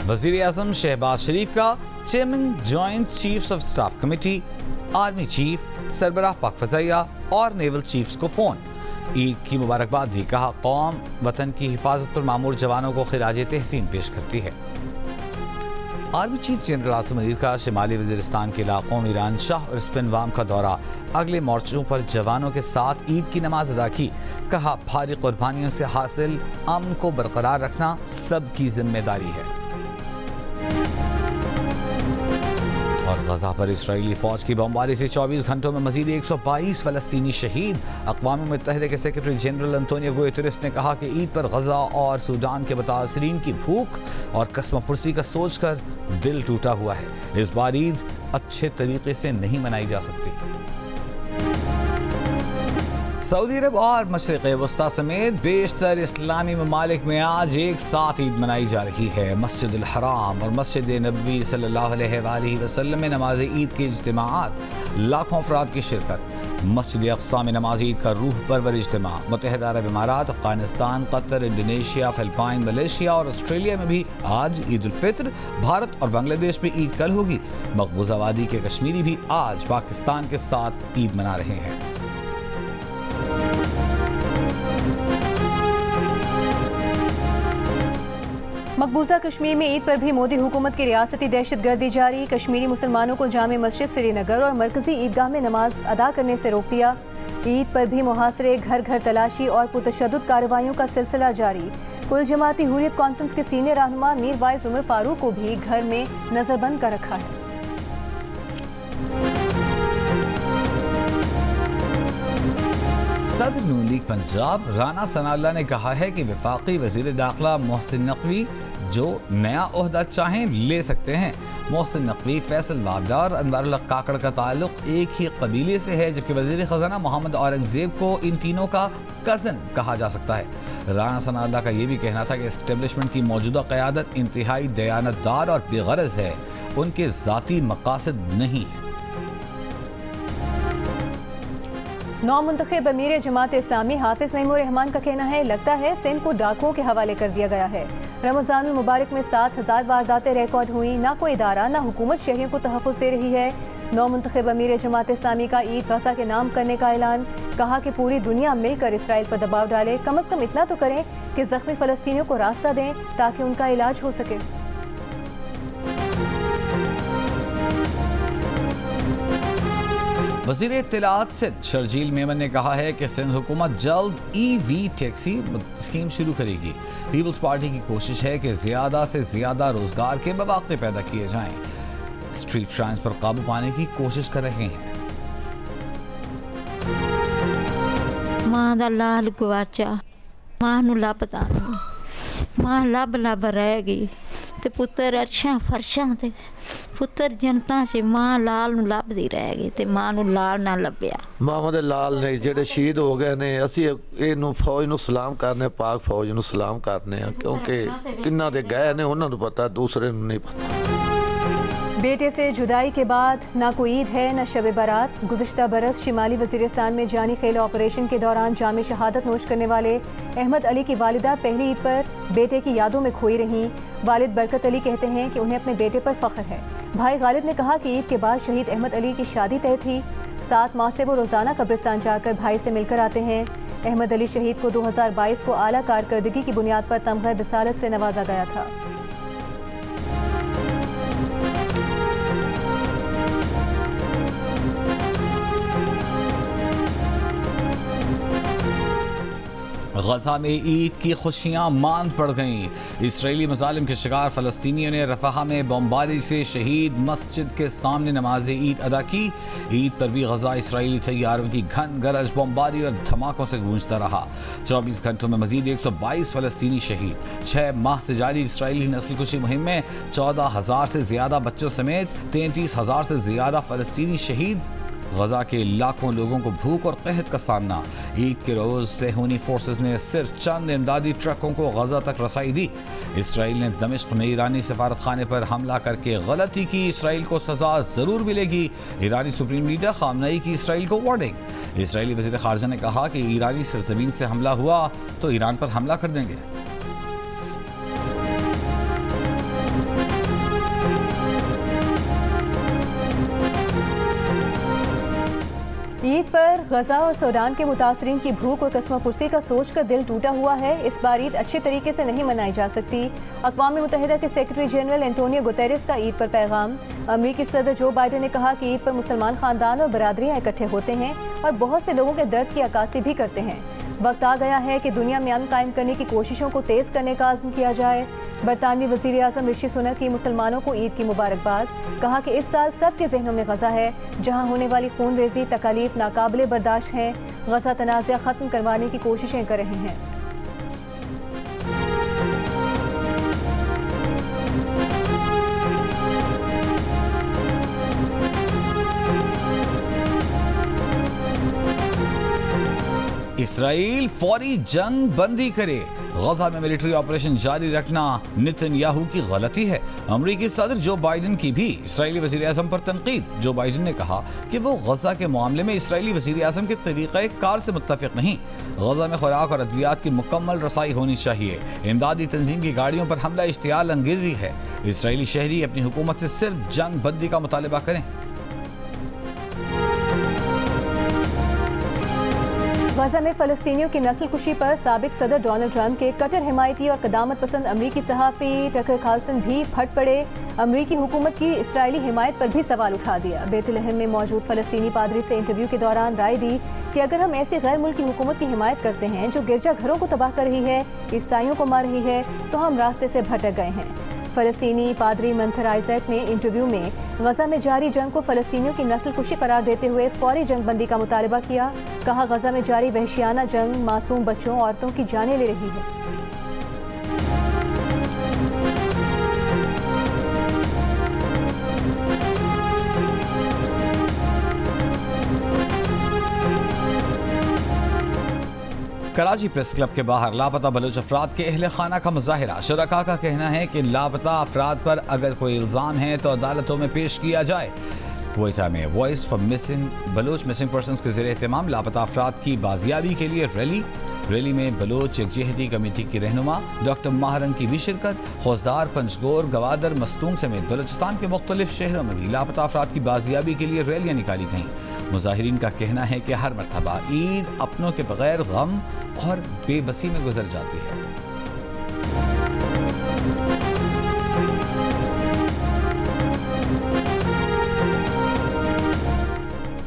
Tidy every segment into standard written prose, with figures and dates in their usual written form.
वज़ीर आज़म शहबाज शरीफ का chairman joint chiefs of staff committee, army chief, सरबराह पाक फ़ज़ाइया और नेवल चीफ्स को फ़ोन। ईद की मुबारकबाद दी। कहा, कौम वतन की हिफाजत पर मामूर जवानों को खिराज तहसीन पेश करती है। Army chief general Asim Munir का शिमाली वज़ीरिस्तान के इलाकों में ईरान शाह और स्पिनवाम का दौरा। अगले मोर्चों पर जवानों के साथ ईद की नमाज अदा की। कहा, भारी कुर्बानियों से हासिल अमन को बरकरार रखना सबकी जिम्मेदारी है। और गजा पर इस्राएली फौज की बमबारी से 24 घंटों में मजीद 122 फलस्तीनी शहीद। अक़वाम मुत्तहिदा के सेक्रेटरी जनरल अंतोनियो गुतेरेस ने कहा कि ईद पर गजा और सूडान के मुतासरीन की भूख और कसमपुरसी का सोचकर दिल टूटा हुआ है। इस बार ईद अच्छे तरीके से नहीं मनाई जा सकती। सऊदी अरब और मशरिक़ वस्ता समेत बेशतर इस्लामी ममालिक में आज एक साथ ईद मनाई जा रही है। मस्जिद अल हराम और मस्जिद नबवी सल्लल्लाहु अलैहि वसल्लम में नमाज ईद के इज्तिमाआत, लाखों अफराद की शिरकत। मस्जिद अक़सा में नमाज ईद का रूह परवर इज्तिमा। मुत्तहिदा अरब इमारात, Afghanistan, Qatar, Indonesia, Philippine, Malaysia और ऑस्ट्रेलिया में भी आज ईद उल फित्र। भारत और बांग्लादेश में ईद कल होगी। मकबूजा वादी के कश्मीरी भी आज पाकिस्तान के साथ ईद मना रहे हैं। मकबूजा कश्मीर में ईद पर भी मोदी हुकूमत की रियासती दहशत गर्दी जारी। कश्मीरी मुसलमानों को जामे मस्जिद श्रीनगर और मरकजी ईदगाह में नमाज अदा करने से रोक दिया। ईद पर भी मुहासरे, घर घर तलाशी और पुरतशद्दुद कार्रवाइयों का सिलसिला जारी। कुल जमाती हुर्रियत कॉन्फ्रेंस के सीनियर रहनुमा मीर वाइज उमर फारूक को भी घर में नजरबंद कर रखा है। सदर नून लीग पंजाब राना सनाउल्लाह ने कहा है कि वफाकी वज़ीर दाखिला मोहसिन नकवी जो नया ओहदा चाहें ले सकते हैं। मोहसिन नकवी, फैसल वाबडा और अनवारुल्लाह काकड़ का ताल्लुक एक ही कबीले से है, जबकि वज़ीर ख़जाना मोहम्मद औरंगज़ेब को इन तीनों का कज़न कहा जा सकता है। राना सनाउल्लाह का ये भी कहना था कि इस्टेब्लिशमेंट की मौजूदा क़यादत इंतहाई दयानतदार और बेगरज है, उनके ज़ाती मकासद नहीं है। नौ मुंतखब अमीर जमात इस्लामी हाफिज नईमुर रहमान का कहना है, लगता है सिंध को डाकुओं के हवाले कर दिया गया है। रमज़ानुल मुबारक में 7000 वारदातें रिकॉर्ड हुई। ना कोई इदारा ना हुकूमत शहरियों को तहफ़्फ़ुज़ दे रही है। नौ मुंतखब अमीर जमात इस्लामी का ईद गज़ा के नाम करने का ऐलान। कहा कि पूरी दुनिया मिलकर इसराइल पर दबाव डाले। कम अज़ कम इतना तो करें कि ज़ख्मी फ़लस्तीनियों को रास्ता दें ताकि उनका इलाज हो सके। वज़ीर इत्तलाआत सिंध शर्जील मेमन ने कहा है कि सिंध हुकूमत जल्द EV टैक्सी स्कीम शुरू करेगी। पीपल्स पार्टी की कोशिश है कि ज़्यादा से ज़्यादा रोज़गार के मौक़े पैदा किए जाएं। स्ट्रीट क्राइम्स पर काबू पाने की कोशिश कर रहे हैं। मां दा लाल गवाचा, मां नूं लभदा नहीं, मां लब रह गई ते पुत्तर अर्शां फरशां ते पुत्तर जनता च मां लाल नूं लभदी रह गई ते मां नूं लाल ना लभ्या। मामा दे लाल ने ਜਿਹੜੇ शहीद हो गए ने, ਅਸੀਂ ਇਹਨੂੰ फौज ਨੂੰ सलाम करने, पाक फौज ਨੂੰ सलाम करने, क्योंकि किन्ना दे गए ने उन्हां नूं पता, दूसरे नूं नहीं पता। बेटे से जुदाई के बाद ना कोई ईद है न शब बारात। गुज़िश्ता बरस शिमाली वज़ीरिस्तान में जानी खेल ऑपरेशन के दौरान जामे शहादत नोश करने वाले अहमद अली की वालिदा पहली ईद पर बेटे की यादों में खोई रहीं। वालिद बरकत अली कहते हैं कि उन्हें अपने बेटे पर फ़ख्र है। भाई गालिब ने कहा कि ईद के बाद शहीद अहमद अली की शादी तय थी। 7 माह से वो रोज़ाना कब्रिस्तान जाकर भाई से मिलकर आते हैं। अहमद अली शहीद को 2022 को आला कारकर्दगी की बुनियाद पर तमग़े बिसालत से नवाजा गया था। गजा में ईद की खुशियां मांद पड़ गईं। इसराइली मज़ालिम के शिकार फ़लस्तीनियों ने रफ़हा में बमबारी से शहीद मस्जिद के सामने नमाज ईद अदा की। ईद पर भी गजा इसराइली तैयारों की घन गरज, बमबारी और धमाकों से गूंजता रहा। 24 घंटों में मजीद 122 फ़लस्तीनी शहीद। 6 माह से जारी इसराइली नस्लकुशी मुहिम में 14,000 से ज़्यादा बच्चों समेत 33,000 से ज़्यादा फ़लस्तीनी शहीद। गजा के लाखों लोगों को भूख और कहत का सामना। ईद के रोज सेहूनी फोर्सेस ने सिर्फ चंद इमदादी ट्रकों को गजा तक रसाई दी। इसराइल ने दमिश्क में ईरानी सफारत खाने पर हमला करके गलती की, इसराइल को सजा जरूर मिलेगी। ईरानी सुप्रीम लीडर खामनेई की इसराइल को वार्निंग। इसराइली वज़ीर ख़ारजा ने कहा कि ईरानी सरजमीन से हमला हुआ तो ईरान पर हमला कर देंगे। ईद पर गजा और सूडान के मुतासरीन की भूख और कस्मापुरसी का सोचकर दिल टूटा हुआ है। इस बार ईद अच्छी तरीके से नहीं मनाई जा सकती। अक़वाम मुत्तहिदा के सेक्रेटरी जनरल एंटोनियो गुतेरेस का ईद पर पैगाम। अमरीकी सदर जो बाइडेन ने कहा कि ईद पर मुसलमान खानदान और बरादरियाँ इकट्ठे होते हैं और बहुत से लोगों के दर्द की अक्कासी भी करते हैं। वक्त आ गया है कि दुनिया में अमन कायम करने की कोशिशों को तेज़ करने का आज़म किया जाए। बरतानवी वज़ीर आज़म ऋषि सुनक की मुसलमानों को ईद की मुबारकबाद। कहा कि इस साल सबके जहनों में गज़ा है, जहां होने वाली खून रेज़ी तकालीफ नाकाबिले बर्दाश्त हैं। गज़ा तनाज़ा ख़त्म करवाने की कोशिशें कर रहे हैं। इसराइल फौरी जंग बंदी करे, गजा में मिलिट्री ऑपरेशन जारी रखना नेतन्याहू की गलती है। अमरीकी सदर जो बाइडेन की भी इसराइली वज़ीर आज़म पर तनकीद। जो बाइडेन ने कहा कि वो गजा के मामले में इसराइली वज़ीर आज़म के तरीक़े कार से मुत्तफ़िक़ नहीं। गजा में खुराक और अद्वियात की मुकम्मल रसाई होनी चाहिए। इमदादी तंजीम की गाड़ियों पर हमला इश्तियाल अंगेज़ी है। इसराइली शहरी अपनी हुकूमत से सिर्फ जंग बंदी का मुतालबा करें। गजा में फ़लस्तीनियों की नस्ल कुशी पर साबिक सदर डोनाल्ड ट्रंप के कट्टर हिमायती और क़दामत पसंद अमरीकी सहाफ़ी टकर कार्लसन भी फट पड़े। अमरीकी हुकूमत की इसराइली हिमायत पर भी सवाल उठा दिया। बेतलहम में मौजूद फ़लस्तीनी पादरी से इंटरव्यू के दौरान राय दी कि अगर हम ऐसी गैर मुल्की हुकूमत की हिमायत करते हैं जो गिरजाघरों को तबाह कर रही है, ईसाइयों को मार रही है, तो हम रास्ते से भटक गए हैं। फ़लस्तीनी पादरी मंथर आइजैक ने इंटरव्यू में गजा में जारी जंग को फ़लस्तीनियों की नस्ल कुशी करार देते हुए फौरी जंग बंदी का मुतालबा किया। कहा गजा में जारी वहशियाना जंग मासूम बच्चों औरतों की जानें ले रही है। कराची प्रेस क्लब के बाहर लापता बलोच अफराद के अहले खाना का मुजाहिरा। शुरका का कहना है कि लापता अफराद पर अगर कोई इल्ज़ाम है तो अदालतों में पेश किया जाए। क्वेटा में voice for missing Baloch missing persons के ज़रिए एहतमाम लापता अफराद की बाजियाबी के लिए रैली में बलोच यकजहती कमेटी की रहनुमा डॉक्टर माहरंग की भी शिरकत। फौजदार, पंचगोर, गवादर, मस्तूंग समेत बलोचिस्तान के मुख्तलिफ शहरों में भी लापता अफराद की बाजियाबी के लिए रैलियाँ निकाली गईं। मुजाहिरीन का कहना है कि हर मरतबा ईद अपनों के बगैर गम और बेबसी में गुजर जाती है।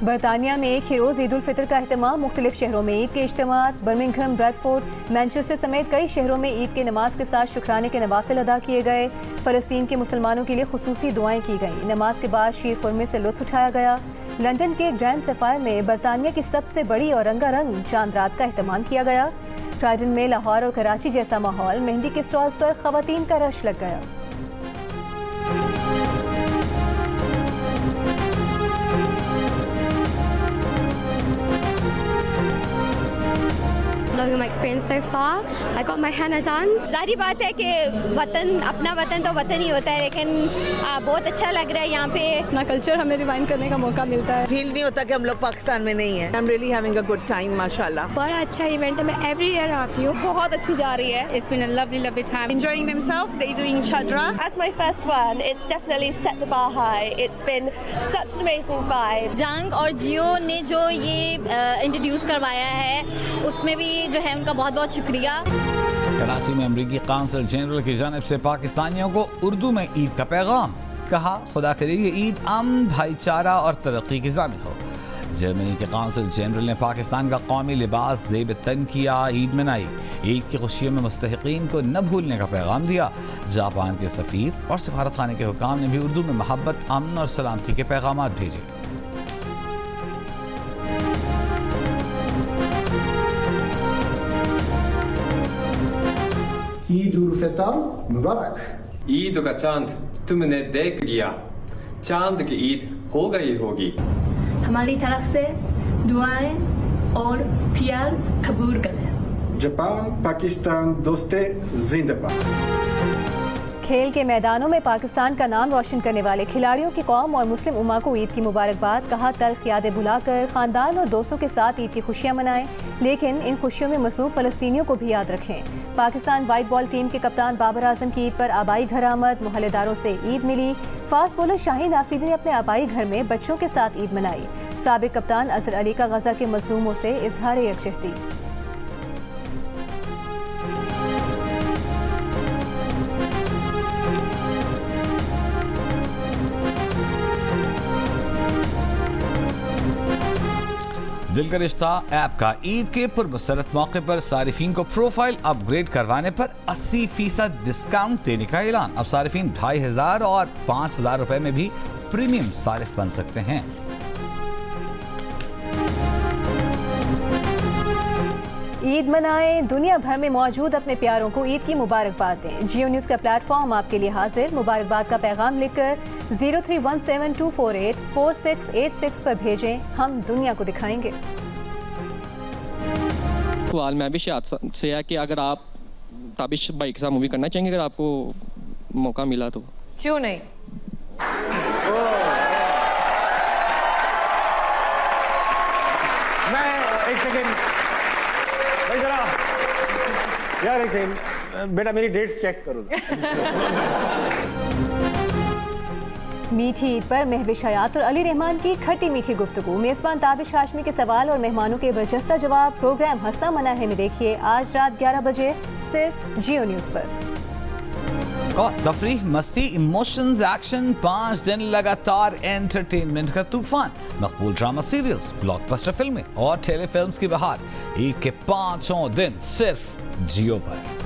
बरतानिया में एक ही रोज़ ईद उल फितर का अहतमाम। मुख्तलिफ शहरों में ईद के इज्तिमात। बर्मिंघम, ब्रैडफोर्ड, मैनचेस्टर समेत कई शहरों में ईद के नमाज के साथ शुक्राने के नवाफिल अदा किए गए। फ़लस्तीन के मुसलमानों के लिए खुसूसी दुआएं की गईं। नमाज के बाद शीर खुरमे से लुत्फ़ उठाया गया। लंदन के ग्रैंड सफ़ायर में बरतानिया की सबसे बड़ी और रंगारंग चांद रात का अहतमाम किया गया। ट्राइडन में लाहौर और कराची जैसा माहौल। मेहंदी के स्टॉल्स पर ख़वातीन का रश लग गया। Loving my experience so far. I got my henna done. जारी बात है कि वतन अपना वतन तो वतन ही होता है, लेकिन बहुत अच्छा लग रहा है यहाँ पे। अपना कल्चर हमें रिवाइंड करने का मौका मिलता है। फील नहीं होता कि हम लोग पाकिस्तान में नहीं हैं। I'm really having a good time, माशाल्लाह। बड़ा अच्छा इवेंट है, मैं एवरी ईयर आती हूँ। बहुत अच्छी जा रही है। It's been a lovely time. Enjoying themselves. They're doing chadra. As my first one, it's definitely set the bar high. It's been such an amazing vibe. जंग और जियो ने जो ये इंट्रोड्यूस करवाया है उसमें भी जो है उनका बहुत बहुत शुक्रिया। कराची में अमरीकी काउंसिल जनरल की जानिब से पाकिस्तानियों को उर्दू में ईद का पैगाम। कहा खुदा करे ये ईद अमन, भाईचारा और तरक्की की ज़ामिन हो। जर्मनी के काउंसिल जनरल ने पाकिस्तान का कौमी लिबास ज़ेब तन किया, ईद मनाई। ईद की खुशियों में मुस्तहिकीन को न भूलने का पैगाम दिया। जापान के सफ़ीर और सफारत खाने के हुकाम ने भी उर्दू में मोहब्बत, अमन और सलामती के पैगाम भेजे। ईद उल फितर मुबारक। ईद का चांद तुमने देख लिया, चांद की ईद हो गई होगी। हमारी तरफ से दुआएं और प्यार कबूल करें। जापान पाकिस्तान दोस्ते जिंदाबाद। खेल के मैदानों में पाकिस्तान का नाम रोशन करने वाले खिलाड़ियों की कौम और मुस्लिम उम्मा को ईद की मुबारकबाद। कहा तल्ख यादें भुलाकर खानदान और दोस्तों के साथ ईद की खुशियां मनाएं, लेकिन इन खुशियों में मसरूफ फ़लस्तीनियों को भी याद रखें। पाकिस्तान वाइट बॉल टीम के कप्तान बाबर आजम की ईद पर आबाई घर आमद, मोहल्लेदारों से ईद मिली। फास्ट बॉलर शाहीन आफरीदी ने अपने आबाई घर में बच्चों के साथ ईद मनाई। साबिक कप्तान अजहर अली का गजा के मजलूमों से इजहार यकजहती। दिल का रिश्ता ऐप का ईद के पुरमसरत मौके पर सारिफीन को प्रोफाइल अपग्रेड करवाने पर 80% डिस्काउंट देने का ऐलान। अब सारिफीन 2500 और 5000 रुपए में भी प्रीमियम सारिफ बन सकते हैं। ईद मनाएं, दुनिया भर में मौजूद अपने प्यारों को ईद की मुबारकबाद दें। जियो न्यूज़ का प्लेटफॉर्म आपके लिए हाजिर। मुबारकबाद का पैगाम लिखकर 031724844686 पर भेजें, हम दुनिया को दिखाएंगे। सवाल मैं भी शायद से है कि अगर आप ताबिश भाई के साथ मूवी करना चाहेंगे अगर आपको मौका मिला तो? क्यों नहीं? मैं एक सेकेंड जरा यार, एक सेकेंड बेटा, मेरी डेट्स चेक करो। मीठी ईद पर महविश हयात और अली रहमान की खट्टी मीठी गुफ्तगू। मेज़बान ताबिश हाशमी के सवाल और मेहमानों के बरजस्ता जवाब। प्रोग्राम हंसना मना है में देखिए आज रात 11 बजे सिर्फ जियो न्यूज़ पर। और तफरीह, मस्ती, इमोशंस, एक्शन, 5 दिन लगातार एंटरटेनमेंट का तूफान। मकबूल ड्रामा सीरियल्स, ब्लॉकबस्टर फिल्में और टेलीफिल्म्स की बहार ईद के 5 दिन सिर्फ जियो पर।